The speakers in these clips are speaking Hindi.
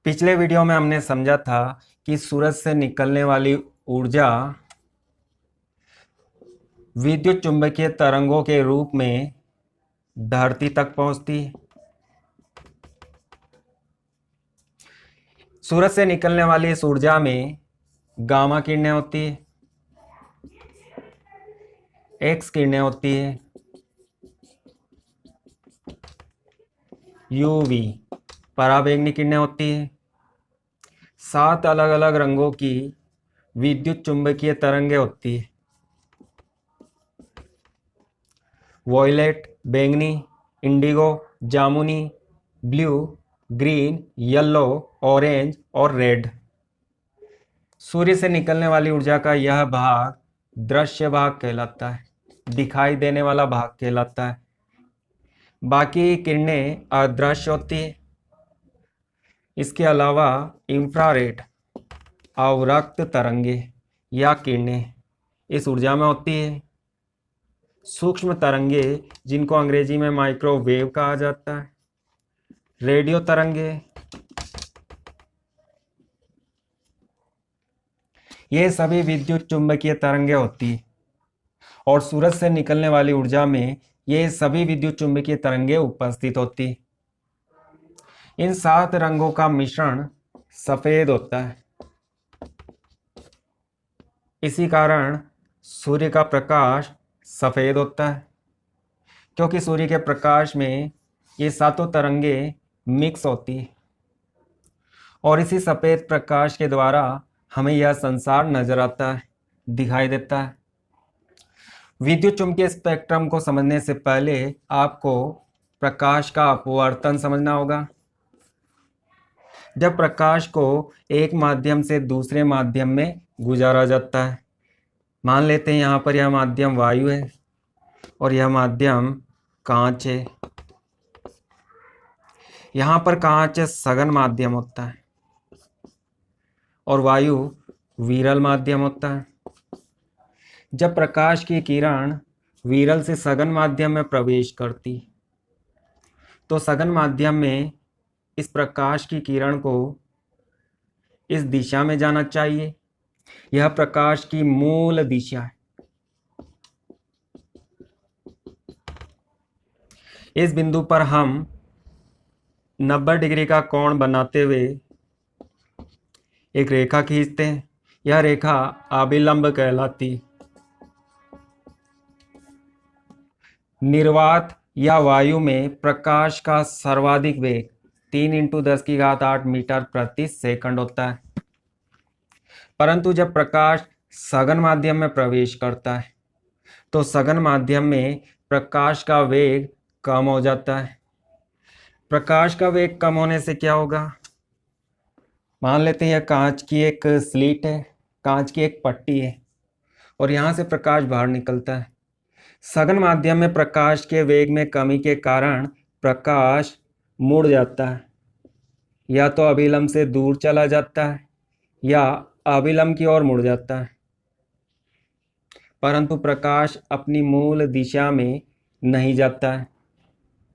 पिछले वीडियो में हमने समझा था कि सूरज से निकलने वाली ऊर्जा विद्युत चुंबकीय तरंगों के रूप में धरती तक पहुंचती है। सूरज से निकलने वाली इस ऊर्जा में गामा किरणें होती है, एक्स किरणें होती है, यूवी पराबैंगनी किरणें होती है। 7 अलग अलग रंगों की विद्युत चुंबकीय तरंगें होती है। वॉयलेट, बैंगनी, इंडिगो, जामुनी, ब्लू, ग्रीन, येलो, ऑरेंज और रेड। सूर्य से निकलने वाली ऊर्जा का यह भाग दृश्य भाग कहलाता है, दिखाई देने वाला भाग कहलाता है। बाकी किरणें अदृश्य होती है। इसके अलावा इंफ्रारेड अवरक्त तरंगे या किरणें इस ऊर्जा में होती है। सूक्ष्म तरंगे जिनको अंग्रेजी में माइक्रोवेव कहा जाता है, रेडियो तरंगे, ये सभी विद्युत चुंबकीय तरंगे होती है। और सूरज से निकलने वाली ऊर्जा में ये सभी विद्युत चुंबकीय तरंगे उपस्थित होती है। इन 7 रंगों का मिश्रण सफेद होता है। इसी कारण सूर्य का प्रकाश सफेद होता है, क्योंकि सूर्य के प्रकाश में ये 7 तरंगे मिक्स होती है और इसी सफेद प्रकाश के द्वारा हमें यह संसार नजर आता है, दिखाई देता है। विद्युत चुंबकीय स्पेक्ट्रम को समझने से पहले आपको प्रकाश का अपवर्तन समझना होगा। जब प्रकाश को एक माध्यम से दूसरे माध्यम में गुजारा जाता है, मान लेते हैं यहाँ पर यह माध्यम वायु है और यह माध्यम कांच है। यहाँ पर कांच सघन माध्यम होता है और वायु विरल माध्यम होता है। जब प्रकाश की किरण विरल से सघन माध्यम में प्रवेश करती तो सघन माध्यम में इस प्रकाश की किरण को इस दिशा में जाना चाहिए। यह प्रकाश की मूल दिशा है। इस बिंदु पर हम 90 डिग्री का कोण बनाते हुए एक रेखा खींचते हैं। यह रेखा अभिलंब कहलाती। निर्वात या वायु में प्रकाश का सर्वाधिक वेग 3 × 10⁸ मीटर प्रति सेकंड होता है। परंतु जब प्रकाश सघन माध्यम में प्रवेश करता है तो सघन माध्यम में प्रकाश का वेग कम हो जाता है। प्रकाश का वेग कम होने से क्या होगा? मान लेते हैं यह कांच की एक स्लीट है, कांच की एक पट्टी है और यहाँ से प्रकाश बाहर निकलता है। सघन माध्यम में प्रकाश के वेग में कमी के कारण प्रकाश मुड़ जाता है, या तो अभिलंब से दूर चला जाता है या अभिलंब की ओर मुड़ जाता है। परंतु प्रकाश अपनी मूल दिशा में नहीं जाता है,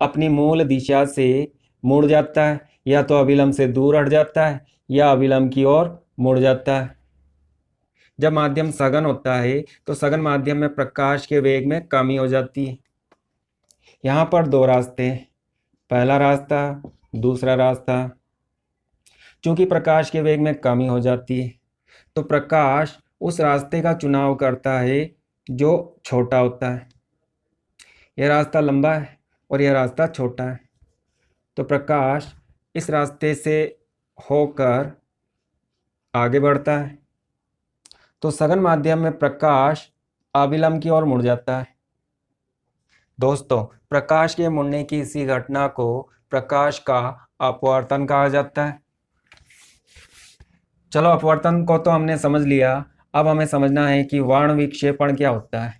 अपनी मूल दिशा से मुड़ जाता है, या तो अभिलंब से दूर हट जाता है या अभिलंब की ओर मुड़ जाता है। जब माध्यम सघन होता है तो सघन माध्यम में प्रकाश के वेग में कमी हो जाती है। यहाँ पर 2 रास्ते हैं, पहला रास्ता, दूसरा रास्ता। चूंकि प्रकाश के वेग में कमी हो जाती है तो प्रकाश उस रास्ते का चुनाव करता है जो छोटा होता है। यह रास्ता लंबा है और यह रास्ता छोटा है, तो प्रकाश इस रास्ते से होकर आगे बढ़ता है। तो सघन माध्यम में प्रकाश अभिलंब की ओर मुड़ जाता है। दोस्तों, प्रकाश के मुड़ने की इसी घटना को प्रकाश का अपवर्तन कहा जाता है। चलो, अपवर्तन को तो हमने समझ लिया। अब हमें समझना है कि वर्ण विक्षेपण क्या होता है।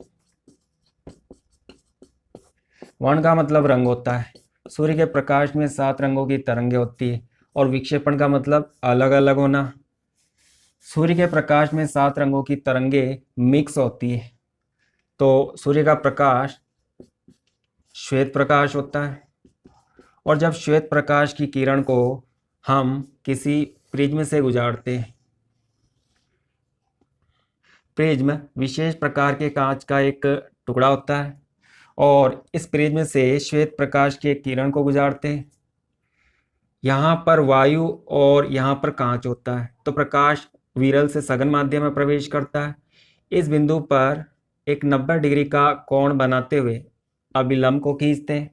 वर्ण का मतलब रंग होता है। सूर्य के प्रकाश में 7 रंगों की तरंगें होती है और विक्षेपण का मतलब अलग अलग होना। सूर्य के प्रकाश में 7 रंगों की तरंगें मिक्स होती है, तो सूर्य का प्रकाश श्वेत प्रकाश होता है। और जब श्वेत प्रकाश की किरण को हम किसी प्रिज्म से गुजारते हैं। प्रिज्म विशेष प्रकार के कांच का एक टुकड़ा होता है और इस प्रिज्म से श्वेत प्रकाश के किरण को गुजारते हैं। यहाँ पर वायु और यहाँ पर कांच होता है, तो प्रकाश विरल से सघन माध्यम में प्रवेश करता है। इस बिंदु पर एक 90 डिग्री का कोण बनाते हुए अभिलंब को खींचते हैं,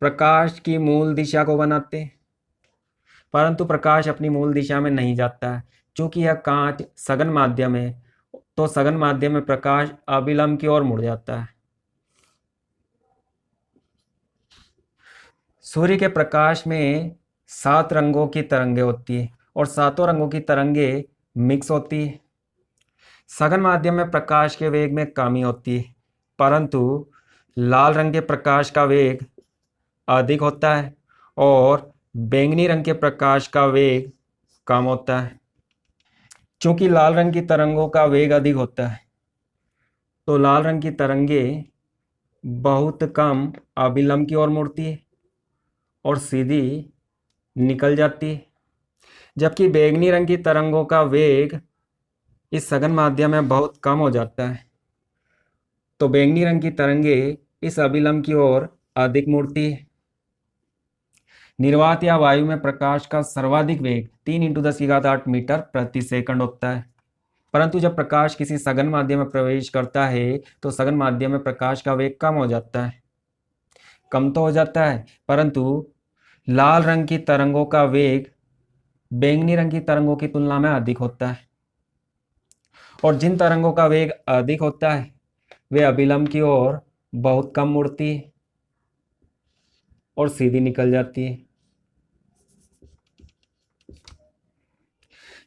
प्रकाश की मूल दिशा को बनाते हैं, परंतु प्रकाश अपनी मूल दिशा में नहीं जाता है। चूंकि यह कांच सघन माध्यम है, तो सघन माध्यम में प्रकाश अभिलंब की ओर मुड़ जाता है। सूर्य के प्रकाश में 7 रंगों की तरंगें होती है और सातों रंगों की तरंगें मिक्स होती है। सघन माध्यम में प्रकाश के वेग में कमी होती है, परंतु लाल रंग के प्रकाश का वेग अधिक होता है और बैंगनी रंग के प्रकाश का वेग कम होता है। चूंकि लाल रंग की तरंगों का वेग अधिक होता है, तो लाल रंग की तरंगें बहुत कम अभिलंब की ओर मुड़ती है और सीधी निकल जाती है, जबकि बैंगनी रंग की तरंगों का वेग इस सघन माध्यम में बहुत कम हो जाता है, तो बैंगनी रंग की तरंगें इस अभिलंब की ओर अधिक मुड़ती है। निर्वात या वायु में प्रकाश का सर्वाधिक वेग 3 × 10⁸ मीटर प्रति सेकंड होता है, परंतु जब प्रकाश किसी सघन माध्यम में प्रवेश करता है तो सघन माध्यम में प्रकाश का वेग कम हो जाता है। कम तो हो जाता है, परंतु लाल रंग की तरंगों का वेग बैंगनी रंग की तरंगों की तुलना में अधिक होता है, और जिन तरंगों का वेग अधिक होता है वे अभिलंब की ओर बहुत कम मुड़ती है और सीधी निकल जाती है,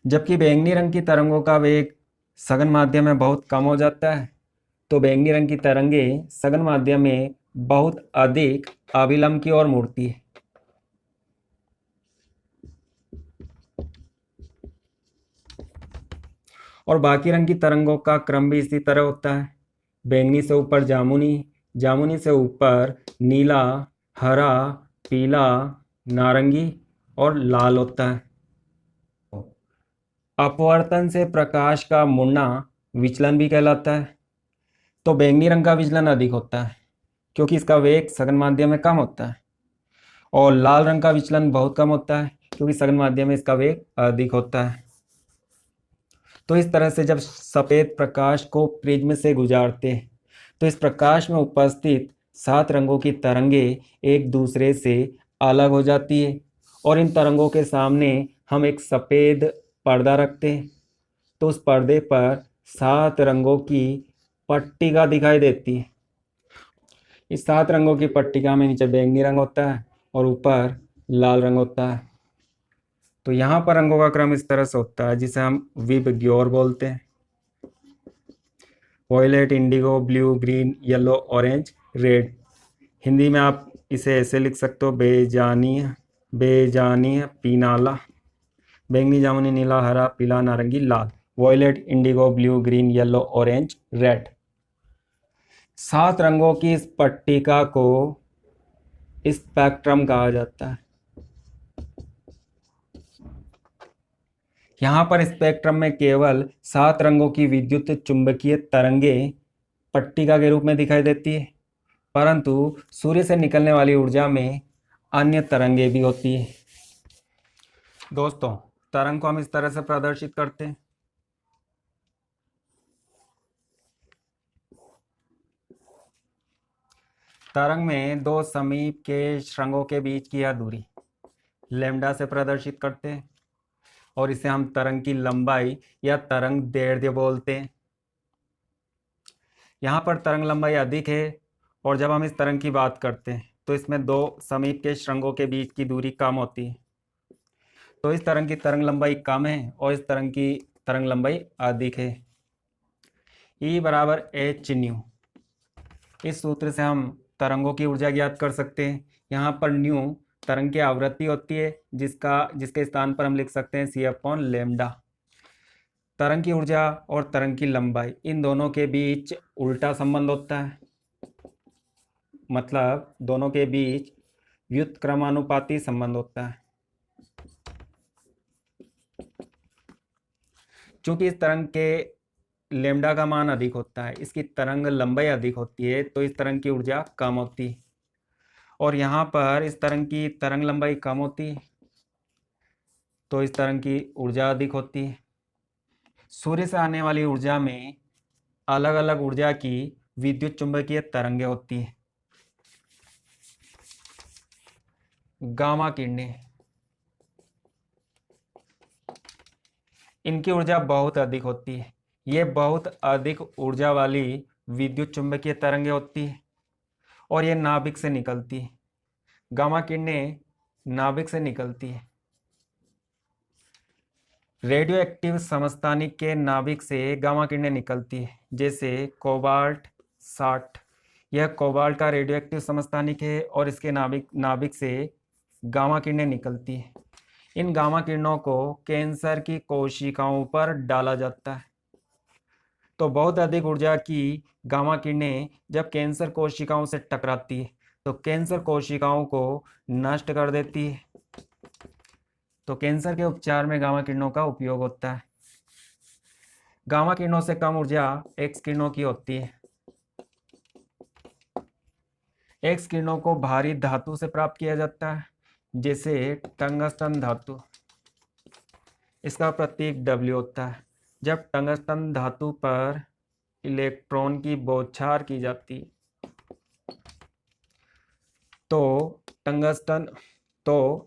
जबकि बैंगनी रंग की तरंगों का वेग सघन माध्यम में बहुत कम हो जाता है, तो बैंगनी रंग की तरंगें सघन माध्यम में बहुत अधिक अभिलंब की ओर मुड़ती है। और बाकी रंग की तरंगों का क्रम भी इसी तरह होता है। बैंगनी से ऊपर जामुनी, जामुनी से ऊपर नीला, हरा, पीला, नारंगी और लाल होता है। अपवर्तन से प्रकाश का मुड़ना विचलन भी कहलाता है। तो बैंगनी रंग का विचलन अधिक होता है क्योंकि इसका वेग सघन माध्यम में कम होता है, और लाल रंग का विचलन बहुत कम होता है क्योंकि सघन माध्यम में इसका वेग अधिक होता है। तो इस तरह से जब सफ़ेद प्रकाश को प्रिज्म से गुजारते हैं तो इस प्रकाश में उपस्थित 7 रंगों की तरंगें एक दूसरे से अलग हो जाती है, और इन तरंगों के सामने हम एक सफ़ेद पर्दा रखते हैं, तो उस पर्दे पर 7 रंगों की पट्टिका दिखाई देती है। इस 7 रंगों की पट्टिका में नीचे बैंगनी रंग होता है और ऊपर लाल रंग होता है। तो यहाँ पर रंगों का क्रम इस तरह से होता है जिसे हम विबग्योर बोलते हैं। Violet, indigo, blue, green, yellow, orange, red. Hindi में आप इसे ऐसे लिख सकते हो: बेजानी, बेजानी, पीनाला, बैंगनी, जामुनी, नीला, हरा, पीला, नारंगी, लाल। Violet, indigo, blue, green, yellow, orange, red. 7 रंगों की इस पट्टिका को स्पेक्ट्रम कहा जाता है। यहाँ पर स्पेक्ट्रम में केवल 7 रंगों की विद्युत चुंबकीय तरंगें पट्टिका के रूप में दिखाई देती है, परंतु सूर्य से निकलने वाली ऊर्जा में अन्य तरंगें भी होती है। दोस्तों, तरंग को हम इस तरह से प्रदर्शित करते हैं। तरंग में 2 समीप के शृंगों के बीच की यह दूरी लैम्डा से प्रदर्शित करते हैं, और इसे हम तरंग की लंबाई या तरंग दैर्ध्य बोलते हैं। यहाँ पर तरंग लंबाई अधिक है, और जब हम इस तरंग की बात करते हैं तो इसमें 2 समीप के शृंगों के बीच की दूरी कम होती है। तो इस तरंग की तरंग लंबाई कम है और इस तरंग की तरंग लंबाई अधिक है। E = h/ν। इस सूत्र से हम तरंगों की ऊर्जा ज्ञात कर सकते हैं। यहाँ पर न्यू तरंग की आवृत्ति होती है, जिसके स्थान पर हम लिख सकते हैं c/λ। तरंग की ऊर्जा और तरंग की लंबाई, इन दोनों के बीच उल्टा संबंध होता है, मतलब दोनों के बीच व्युत्क्रमानुपाती संबंध होता है। चूंकि इस तरंग के लेमडा का मान अधिक होता है, इसकी तरंग लंबाई अधिक होती है, तो इस तरंग की ऊर्जा कम होती है। और यहाँ पर इस तरंग की तरंग लंबाई कम होती है, तो इस तरंग की ऊर्जा अधिक होती है। सूर्य से आने वाली ऊर्जा में अलग अलग ऊर्जा की विद्युत चुंबकीय तरंगें होती हैं। गामा किरणें, इनकी ऊर्जा बहुत अधिक होती है। ये बहुत अधिक ऊर्जा वाली विद्युत चुंबकीय तरंगें होती है और ये नाभिक से निकलती है। गामा किरणें नाभिक से निकलती है। रेडियो एक्टिव समस्थानिक के नाभिक से गामा किरणें निकलती है, जैसे कोबाल्ट 60। यह कोबाल्ट का रेडियो एक्टिव समस्थानिक है और इसके नाभिक से गामा किरणें निकलती है। इन गामा किरणों को कैंसर की कोशिकाओं पर डाला जाता है। तो बहुत अधिक ऊर्जा की गामा किरणें जब कैंसर कोशिकाओं से टकराती है तो कैंसर कोशिकाओं को नष्ट कर देती है। तो कैंसर के उपचार में गामा किरणों का उपयोग होता है। गामा किरणों से कम ऊर्जा एक्स किरणों की होती है। एक्स किरणों को भारी धातु से प्राप्त किया जाता है, जैसे टंगस्टन धातु। इसका प्रतीक W होता है। जब टंगस्टन धातु पर इलेक्ट्रॉन की बौछार की जाती तो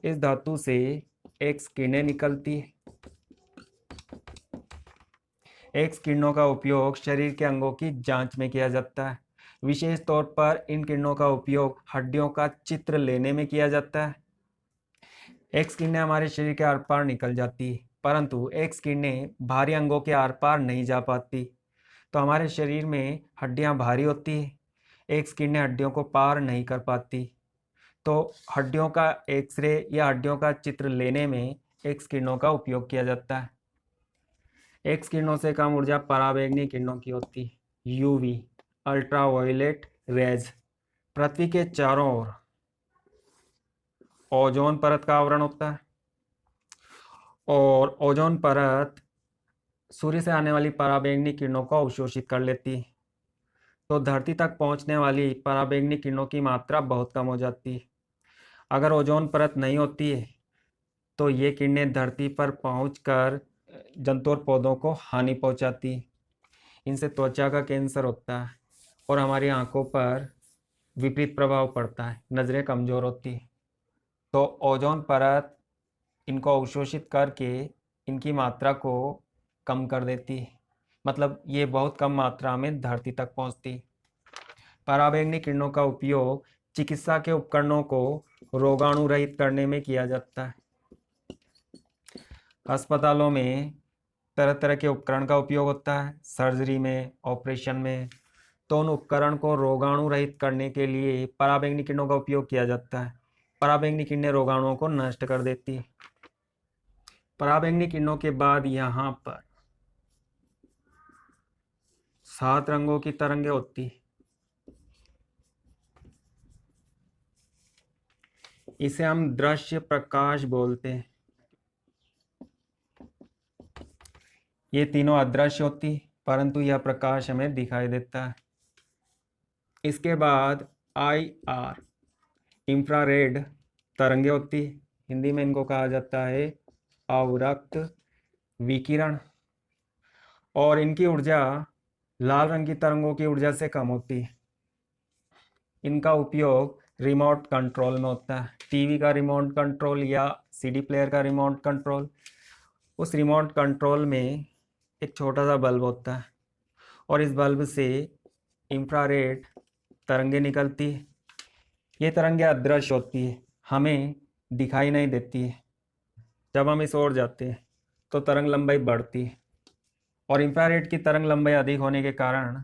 इस धातु से एक्स किरणें निकलती है। एक्स किरणों का उपयोग शरीर के अंगों की जांच में किया जाता है। विशेष तौर पर इन किरणों का उपयोग हड्डियों का चित्र लेने में किया जाता है। एक्स किरणें हमारे शरीर के आर पार निकल जाती है, परंतु एक्स किरणें भारी अंगों के आर पार नहीं जा पाती। तो हमारे शरीर में हड्डियां भारी होती है, एक्स किरणें हड्डियों को पार नहीं कर पाती। तो हड्डियों का एक्सरे या हड्डियों का चित्र लेने में एक्स किरणों का उपयोग किया जाता है। एक्स किरणों से कम ऊर्जा पराबैंगनी किरणों की होती है। UV ultraviolet rays. पृथ्वी के चारों ओर ओजोन परत का आवरण होता है और ओजोन परत सूर्य से आने वाली पराबैंगनी किरणों को अवशोषित कर लेती है। तो धरती तक पहुंचने वाली पराबैंगनी किरणों की मात्रा बहुत कम हो जाती है। अगर ओजोन परत नहीं होती है तो ये किरणें धरती पर पहुंचकर जंतु और पौधों को हानि पहुंचाती है। इनसे त्वचा का कैंसर होता है और हमारी आंखों पर विपरीत प्रभाव पड़ता है, नज़रें कमज़ोर होती है। तो ओजोन परत इनको अवशोषित करके इनकी मात्रा को कम कर देती है, मतलब ये बहुत कम मात्रा में धरती तक पहुंचती है। पराबैंगनी किरणों का उपयोग चिकित्सा के उपकरणों को रोगाणु रहित करने में किया जाता है। अस्पतालों में तरह तरह के उपकरण का उपयोग होता है, सर्जरी में, ऑपरेशन में। तो उन उपकरण को रोगाणु रहित करने के लिए पराबैंगनी किरणों का उपयोग किया जाता है। पराबैंगनी किरणें रोगाणुओं को नष्ट कर देती है। पराबैंगनी किरणों के बाद यहाँ पर 7 रंगों की तरंगें होती है। इसे हम दृश्य प्रकाश बोलते हैं। ये तीनों अदृश्य होती है, परंतु यह प्रकाश हमें दिखाई देता है। इसके बाद IR इंफ्रारेड तरंगें होती है। हिंदी में इनको कहा जाता है अवरक्त विकिरण, और इनकी ऊर्जा लाल रंग की तरंगों की ऊर्जा से कम होती है। इनका उपयोग रिमोट कंट्रोल में होता है। टीवी का रिमोट कंट्रोल या CD प्लेयर का रिमोट कंट्रोल। उस रिमोट कंट्रोल में एक छोटा सा बल्ब होता है और इस बल्ब से इंफ्रारेड तरंगें निकलती है। ये तरंगें अदृश्य होती है, हमें दिखाई नहीं देती है। जब हम इस ओर जाते हैं तो तरंग लंबाई बढ़ती है और इंफ्रारेड की तरंग लंबाई अधिक होने के कारण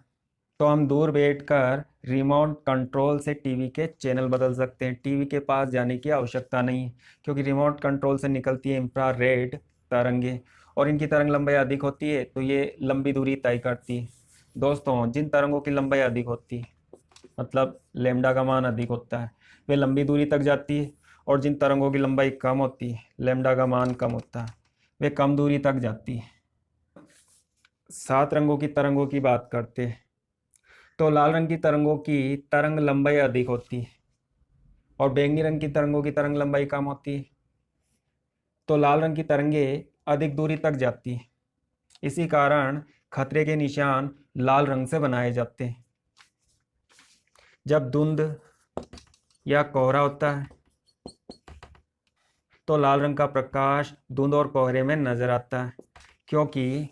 तो हम दूर बैठकर रिमोट कंट्रोल से टीवी के चैनल बदल सकते हैं। टीवी के पास जाने की आवश्यकता नहीं है, क्योंकि रिमोट कंट्रोल से निकलती है इंफ्रारेड तरंगें और इनकी तरंग लंबाई अधिक होती है, तो ये लंबी दूरी तय करती है। दोस्तों, जिन तरंगों की लंबाई अधिक होती है, मतलब लैम्डा का मान अधिक होता है, वे लंबी दूरी तक जाती है, और जिन तरंगों की लंबाई कम होती है, लैम्डा का मान कम होता है, वे कम दूरी तक जाती है। सात रंगों की तरंगों की बात करते हैं तो लाल रंग की तरंगों की तरंग लंबाई अधिक होती है और बैंगनी रंग की तरंगों की तरंग लंबाई कम होती है। तो लाल रंग की तरंगे अधिक दूरी तक जाती है। इसी कारण खतरे के निशान लाल रंग से बनाए जाते हैं। जब धुंध या कोहरा होता है तो लाल रंग का प्रकाश धुंध और कोहरे में नजर आता है, क्योंकि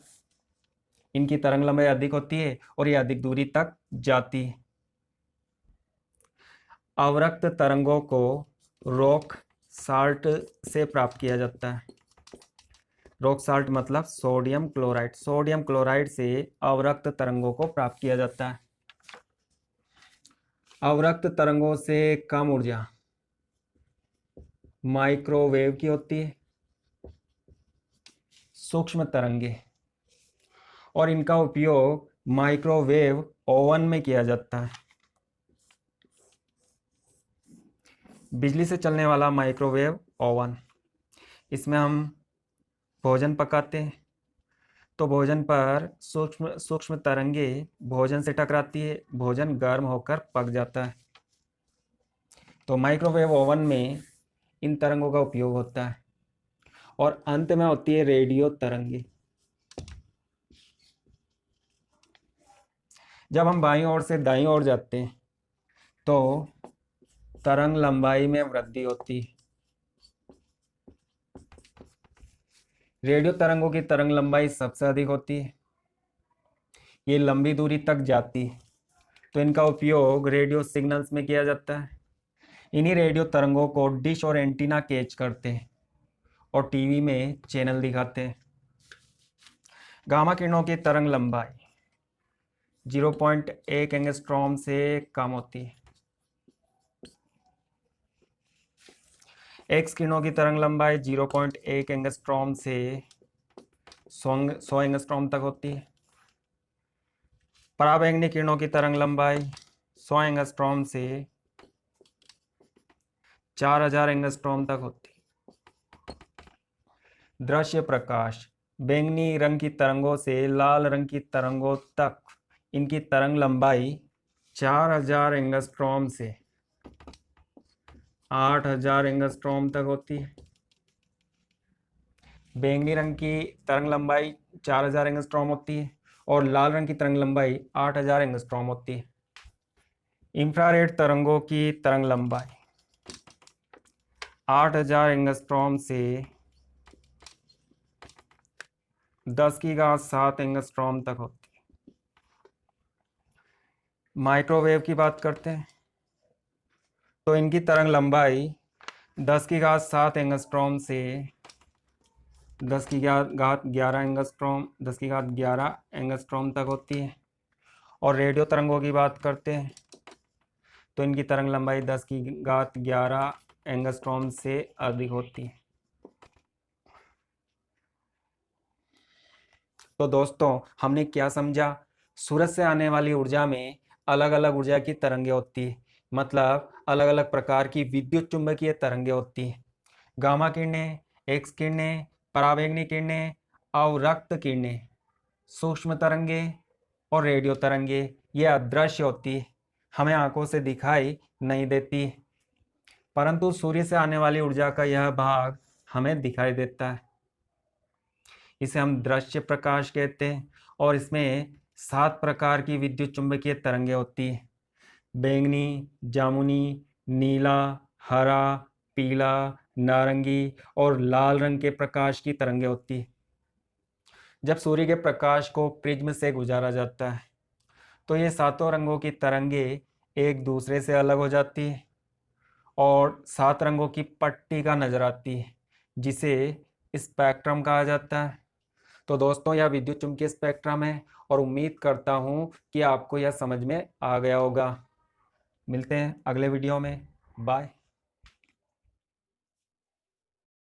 इनकी तरंग लंबाई अधिक होती है और ये अधिक दूरी तक जाती है। अवरक्त तरंगों को रॉक साल्ट से प्राप्त किया जाता है। रॉक साल्ट मतलब सोडियम क्लोराइड। सोडियम क्लोराइड से अवरक्त तरंगों को प्राप्त किया जाता है। अवरक्त तरंगों से कम ऊर्जा माइक्रोवेव की होती है, सूक्ष्म तरंगे, और इनका उपयोग माइक्रोवेव ओवन में किया जाता है। बिजली से चलने वाला माइक्रोवेव ओवन, इसमें हम भोजन पकाते हैं तो भोजन पर सूक्ष्म सूक्ष्म तरंगे भोजन से टकराती है, भोजन गर्म होकर पक जाता है। तो माइक्रोवेव ओवन में इन तरंगों का उपयोग होता है। और अंत में होती है रेडियो तरंगे। जब हम बाईं ओर से दाईं ओर जाते हैं तो तरंग लंबाई में वृद्धि होती है। रेडियो तरंगों की तरंग लंबाई सबसे अधिक होती है, ये लंबी दूरी तक जाती है, तो इनका उपयोग रेडियो सिग्नल्स में किया जाता है। इन्हीं रेडियो तरंगों को डिश और एंटीना कैच करते हैं और टीवी में चैनल दिखाते हैं। गामा किरणों की तरंग लंबाई 0.1 एंगस्ट्रॉम से कम होती है। एक्स किरणों की तरंग लंबाई 0.1 एंगस्ट्रॉम से 100 एंगस्ट्रॉम तक होती है। पराबैंगनी किरणों की तरंग लंबाई 100 एंगस्ट्रॉम से 4000 एंगस्ट्रॉम तक होती है। दृश्य प्रकाश, बैंगनी रंग की तरंगों से लाल रंग की तरंगों तक इनकी तरंग लंबाई 4000 एंगस्ट्रॉम से 8000 एंगस्ट्रॉम तक होती है। बैंगनी रंग की तरंग लंबाई 4000 एंगस्ट्रॉम होती है और लाल रंग की तरंग लंबाई 8000 एंगस्ट्रॉम होती है। इंफ्रारेड तरंगों की तरंग लंबाई 8000 एंगस्ट्रॉम से 10⁻7 एंगस्ट्रॉम तक होती है। माइक्रोवेव की बात करते हैं तो इनकी तरंग लंबाई 10⁻7 एंगस्ट्रॉम से 10⁻11 एंगस्ट्रॉम 10⁻11 एंगस्ट्रॉम तक होती है। और रेडियो तरंगों की बात करते हैं तो इनकी तरंग लंबाई 10⁻11 एंगस्ट्रॉम से अधिक होती है। तो दोस्तों, हमने क्या समझा? सूरज से आने वाली ऊर्जा में अलग अलग ऊर्जा की तरंगें होती है, मतलब अलग अलग प्रकार की विद्युत चुंबकीय तरंगें होती है। गामा किरणें, एक्स किरणें, पराबैंगनी किरणें, अवरक्त किरणें, सूक्ष्म तरंगे और रेडियो तरंगे, ये अदृश्य होती है, हमें आंखों से दिखाई नहीं देती, परंतु सूर्य से आने वाली ऊर्जा का यह भाग हमें दिखाई देता है। इसे हम दृश्य प्रकाश कहते हैं और इसमें 7 प्रकार की विद्युत चुंबकीय तरंगें होती है। बैंगनी, जामुनी, नीला, हरा, पीला, नारंगी और लाल रंग के प्रकाश की तरंगें होती है। जब सूर्य के प्रकाश को प्रिज्म से गुजारा जाता है तो ये सातों रंगों की तरंगें एक दूसरे से अलग हो जाती है और 7 रंगों की पट्टिका नजर आती है, जिसे स्पेक्ट्रम कहा जाता है। तो दोस्तों, यह विद्युत चुंबकीय स्पेक्ट्रम है और उम्मीद करता हूँ कि आपको यह समझ में आ गया होगा। मिलते हैं अगले वीडियो में। बाय।